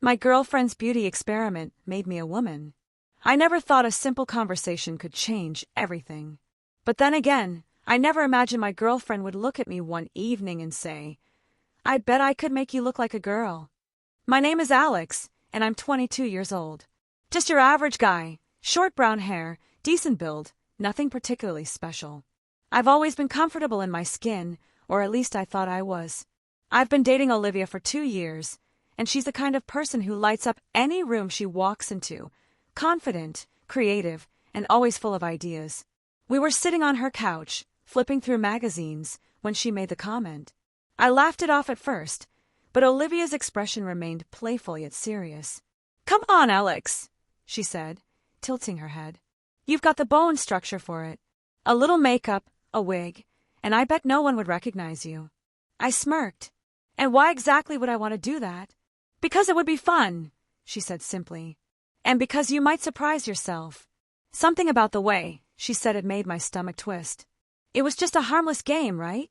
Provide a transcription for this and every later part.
My girlfriend's beauty experiment made me a woman. I never thought a simple conversation could change everything. But then again, I never imagined my girlfriend would look at me one evening and say, "I bet I could make you look like a girl." My name is Alex, and I'm 22 years old. Just your average guy, short brown hair, decent build, nothing particularly special. I've always been comfortable in my skin, or at least I thought I was. I've been dating Olivia for 2 years, and she's the kind of person who lights up any room she walks into, confident, creative, and always full of ideas. We were sitting on her couch, flipping through magazines, when she made the comment. I laughed it off at first, but Olivia's expression remained playful yet serious. "Come on, Alex," she said, tilting her head. "You've got the bone structure for it. A little makeup, a wig, and I bet no one would recognize you." I smirked. "And why exactly would I want to do that?" "Because it would be fun," she said simply. "And because you might surprise yourself." Something about the way she said it made my stomach twist. It was just a harmless game, right?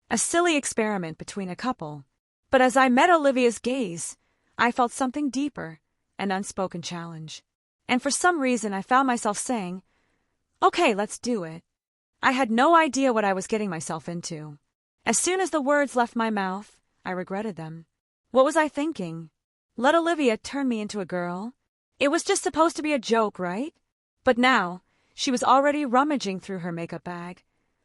A silly experiment between a couple. But as I met Olivia's gaze, I felt something deeper, an unspoken challenge. And for some reason I found myself saying, "Okay, let's do it." I had no idea what I was getting myself into. As soon as the words left my mouth, I regretted them. What was I thinking? Let Olivia turn me into a girl? It was just supposed to be a joke, right? But now, she was already rummaging through her makeup bag,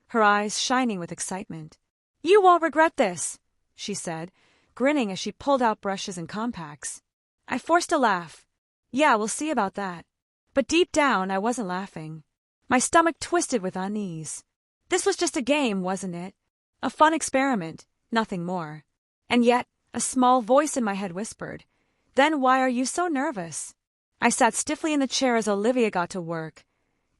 her eyes shining with excitement. "You won't regret this," she said, grinning as she pulled out brushes and compacts. I forced a laugh. Yeah, we'll see about that. But deep down, I wasn't laughing. My stomach twisted with unease. This was just a game, wasn't it? A fun experiment, nothing more. And yet, a small voice in my head whispered, "Then why are you so nervous?" I sat stiffly in the chair as Olivia got to work,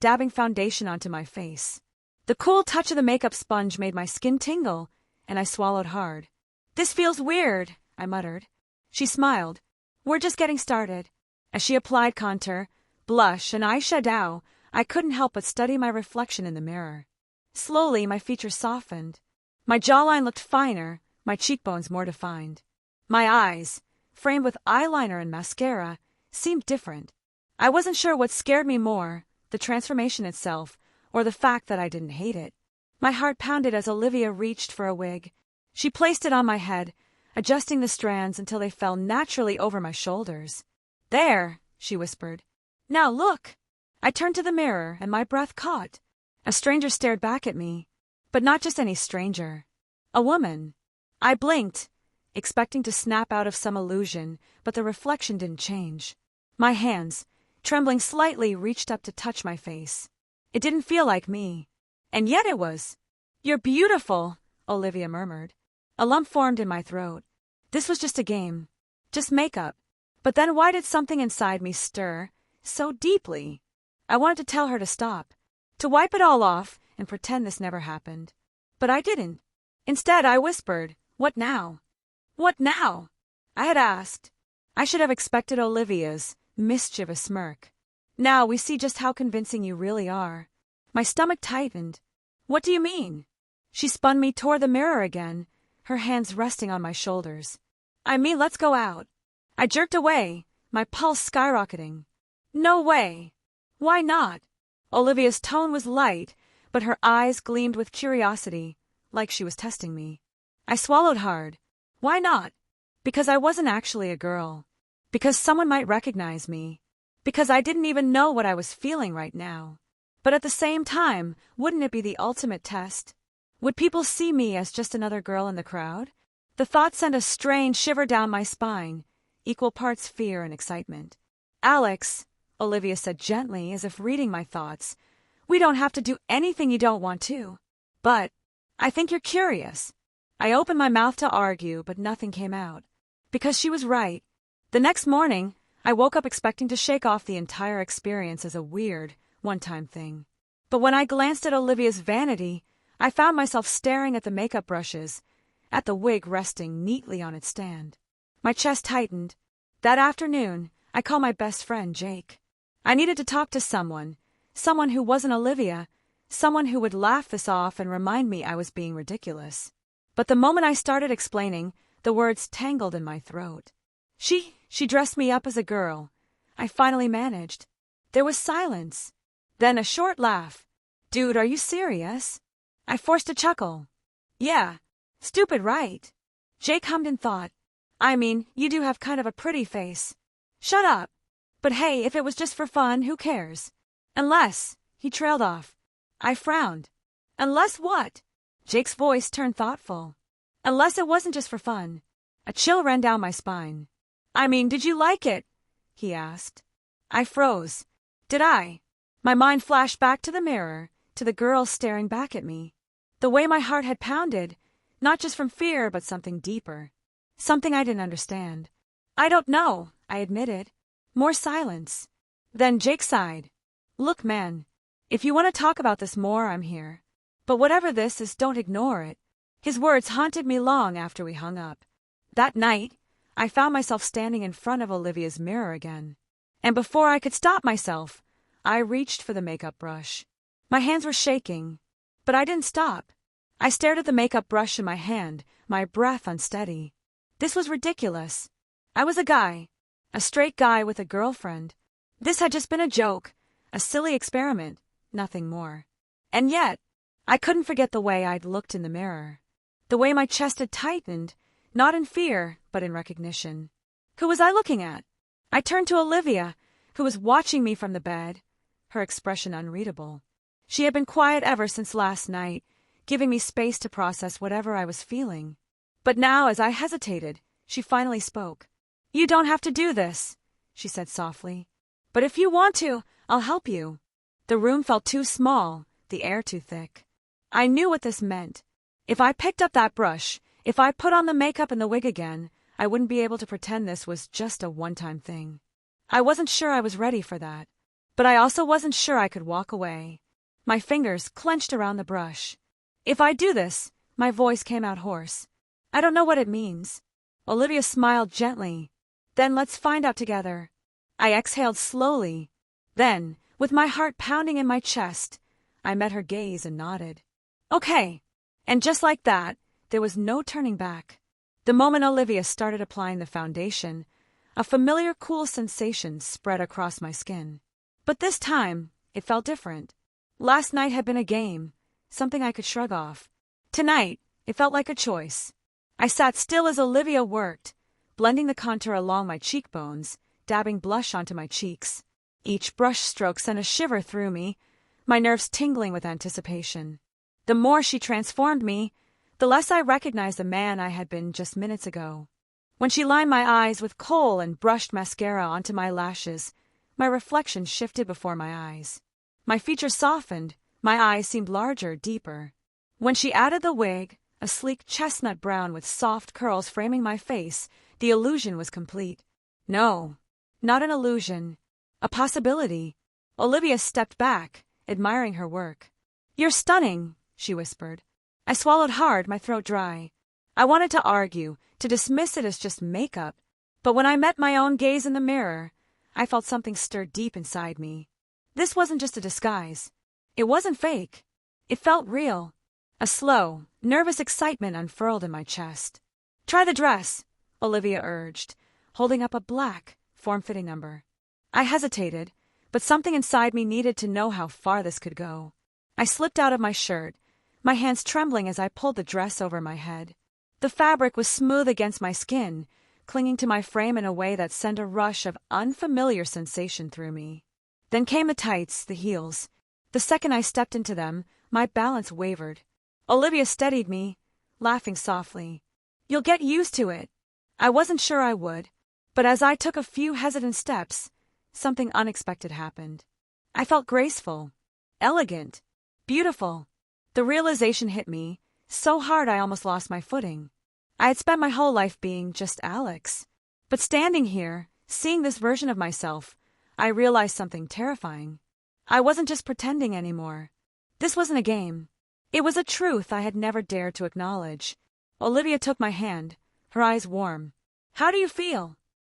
dabbing foundation onto my face. The cool touch of the makeup sponge made my skin tingle, and I swallowed hard. "This feels weird," I muttered. She smiled. "We're just getting started." As she applied contour, blush, and eyeshadow, I couldn't help but study my reflection in the mirror. Slowly, my features softened. My jawline looked finer, my cheekbones more defined. My eyes, framed with eyeliner and mascara, seemed different. I wasn't sure what scared me more, the transformation itself, or the fact that I didn't hate it. My heart pounded as Olivia reached for a wig. She placed it on my head, adjusting the strands until they fell naturally over my shoulders. "There," she whispered. "Now look." I turned to the mirror, and my breath caught. A stranger stared back at me, but not just any stranger. A woman. I blinked, expecting to snap out of some illusion, but the reflection didn't change. My hands, trembling slightly, reached up to touch my face. It didn't feel like me. And yet it was. "You're beautiful," Olivia murmured. A lump formed in my throat. This was just a game. Just makeup. But then why did something inside me stir so deeply? I wanted to tell her to stop, to wipe it all off and pretend this never happened. But I didn't. Instead, I whispered, "What now?" "What now?" I had asked. I should have expected Olivia's mischievous smirk. "Now we see just how convincing you really are." My stomach tightened. "What do you mean?" She spun me toward the mirror again, her hands resting on my shoulders. "I mean, let's go out." I jerked away, my pulse skyrocketing. "No way." "Why not?" Olivia's tone was light, but her eyes gleamed with curiosity, like she was testing me. I swallowed hard. Why not? Because I wasn't actually a girl. Because someone might recognize me. Because I didn't even know what I was feeling right now. But at the same time, wouldn't it be the ultimate test? Would people see me as just another girl in the crowd? The thought sent a strange shiver down my spine, equal parts fear and excitement. "Alex," Olivia said gently, as if reading my thoughts, "we don't have to do anything you don't want to. But I think you're curious." I opened my mouth to argue, but nothing came out. Because she was right. The next morning, I woke up expecting to shake off the entire experience as a weird, one-time thing. But when I glanced at Olivia's vanity, I found myself staring at the makeup brushes, at the wig resting neatly on its stand. My chest tightened. That afternoon, I called my best friend, Jake. I needed to talk to someone who wasn't Olivia, someone who would laugh this off and remind me I was being ridiculous. But the moment I started explaining, the words tangled in my throat. She She dressed me up as a girl. I finally managed. There was silence. Then a short laugh. Dude, are you serious? I forced a chuckle. Yeah. Stupid, right? Jake hummed in thought. I mean, you do have kind of a pretty face. Shut up. But hey, if it was just for fun, who cares? Unless, he trailed off. I frowned. Unless what? Jake's voice turned thoughtful. Unless it wasn't just for fun. A chill ran down my spine. I mean, did you like it? He asked. I froze. Did I? My mind flashed back to the mirror, to the girl staring back at me. The way my heart had pounded, not just from fear, but something deeper. Something I didn't understand. I don't know, I admitted. More silence. Then Jake sighed. Look, man, if you want to talk about this more, I'm here. But whatever this is, don't ignore it. His words haunted me long after we hung up. That night, I found myself standing in front of Olivia's mirror again. And before I could stop myself, I reached for the makeup brush. My hands were shaking, but I didn't stop. I stared at the makeup brush in my hand, my breath unsteady. This was ridiculous. I was a guy, a straight guy with a girlfriend. This had just been a joke, a silly experiment, nothing more. And yet, I couldn't forget the way I'd looked in the mirror. The way my chest had tightened, not in fear, but in recognition. Who was I looking at? I turned to Olivia, who was watching me from the bed, her expression unreadable. She had been quiet ever since last night, giving me space to process whatever I was feeling. But now, as I hesitated, she finally spoke. You don't have to do this, she said softly. But if you want to, I'll help you. The room felt too small, the air too thick. I knew what this meant. If I picked up that brush, if I put on the makeup and the wig again, I wouldn't be able to pretend this was just a one-time thing. I wasn't sure I was ready for that. But I also wasn't sure I could walk away. My fingers clenched around the brush. If I do this, my voice came out hoarse. I don't know what it means. Olivia smiled gently. Then let's find out together. I exhaled slowly. Then, with my heart pounding in my chest, I met her gaze and nodded. Okay. And just like that, there was no turning back. The moment Olivia started applying the foundation, a familiar cool sensation spread across my skin. But this time, it felt different. Last night had been a game, something I could shrug off. Tonight, it felt like a choice. I sat still as Olivia worked, blending the contour along my cheekbones, dabbing blush onto my cheeks. Each brush stroke sent a shiver through me, my nerves tingling with anticipation. The more she transformed me, the less I recognized the man I had been just minutes ago. When she lined my eyes with kohl and brushed mascara onto my lashes, my reflection shifted before my eyes. My features softened, my eyes seemed larger, deeper. When she added the wig, a sleek chestnut brown with soft curls framing my face, the illusion was complete. No, not an illusion. A possibility. Olivia stepped back, admiring her work. You're stunning, she whispered. I swallowed hard, my throat dry. I wanted to argue, to dismiss it as just makeup, but when I met my own gaze in the mirror, I felt something stir deep inside me. This wasn't just a disguise. It wasn't fake. It felt real. A slow, nervous excitement unfurled in my chest. Try the dress, Olivia urged, holding up a black, form-fitting number. I hesitated, but something inside me needed to know how far this could go. I slipped out of my shirt, my hands trembling as I pulled the dress over my head. The fabric was smooth against my skin, clinging to my frame in a way that sent a rush of unfamiliar sensation through me. Then came the tights, the heels. The second I stepped into them, my balance wavered. Olivia steadied me, laughing softly. You'll get used to it. I wasn't sure I would, but as I took a few hesitant steps, something unexpected happened. I felt graceful, elegant, beautiful. The realization hit me, so hard I almost lost my footing. I had spent my whole life being just Alex. But standing here, seeing this version of myself, I realized something terrifying. I wasn't just pretending anymore. This wasn't a game. It was a truth I had never dared to acknowledge. Olivia took my hand, her eyes warm. How do you feel?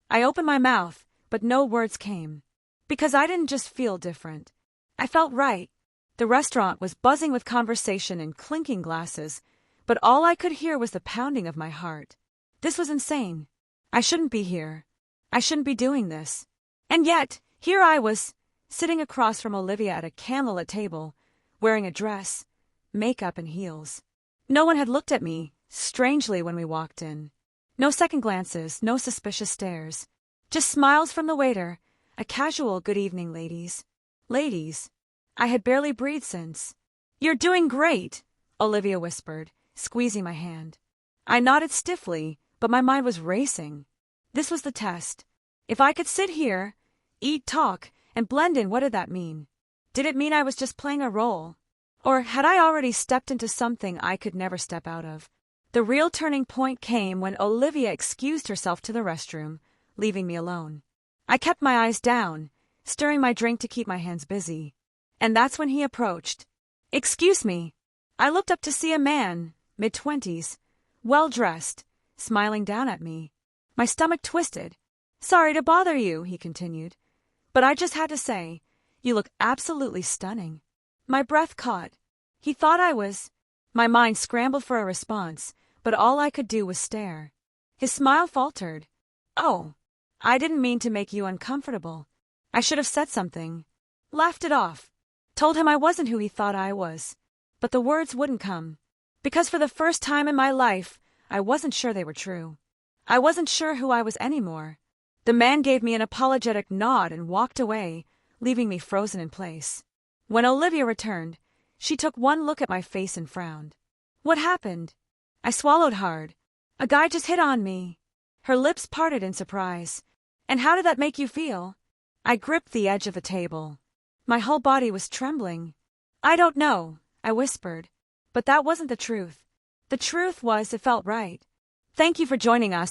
I opened my mouth, but no words came. Because I didn't just feel different. I felt right. The restaurant was buzzing with conversation and clinking glasses, but all I could hear was the pounding of my heart. This was insane. I shouldn't be here. I shouldn't be doing this. And yet, here I was, sitting across from Olivia at a candlelit table, wearing a dress, makeup, and heels. No one had looked at me, strangely, when we walked in. No second glances, no suspicious stares. Just smiles from the waiter, a casual "good evening, ladies." Ladies. I had barely breathed since. "You're doing great," Olivia whispered, squeezing my hand. I nodded stiffly, but my mind was racing. This was the test. If I could sit here, eat, talk, and blend in, what did that mean? Did it mean I was just playing a role? Or had I already stepped into something I could never step out of? The real turning point came when Olivia excused herself to the restroom, leaving me alone. I kept my eyes down, stirring my drink to keep my hands busy. And that's when he approached. "Excuse me." I looked up to see a man, mid-20s, well-dressed, smiling down at me. My stomach twisted. "Sorry to bother you," he continued, "but I just had to say, you look absolutely stunning." My breath caught. He thought I was... My mind scrambled for a response, but all I could do was stare. His smile faltered. "Oh, I didn't mean to make you uncomfortable. I should have said something." Laughed it off. Told him I wasn't who he thought I was. But the words wouldn't come. Because for the first time in my life, I wasn't sure they were true. I wasn't sure who I was anymore. The man gave me an apologetic nod and walked away, leaving me frozen in place. When Olivia returned, she took one look at my face and frowned. "What happened?" I swallowed hard. "A guy just hit on me." Her lips parted in surprise. "And how did that make you feel?" I gripped the edge of the table. My whole body was trembling. "I don't know," I whispered. But that wasn't the truth. The truth was, it felt right. Thank you for joining us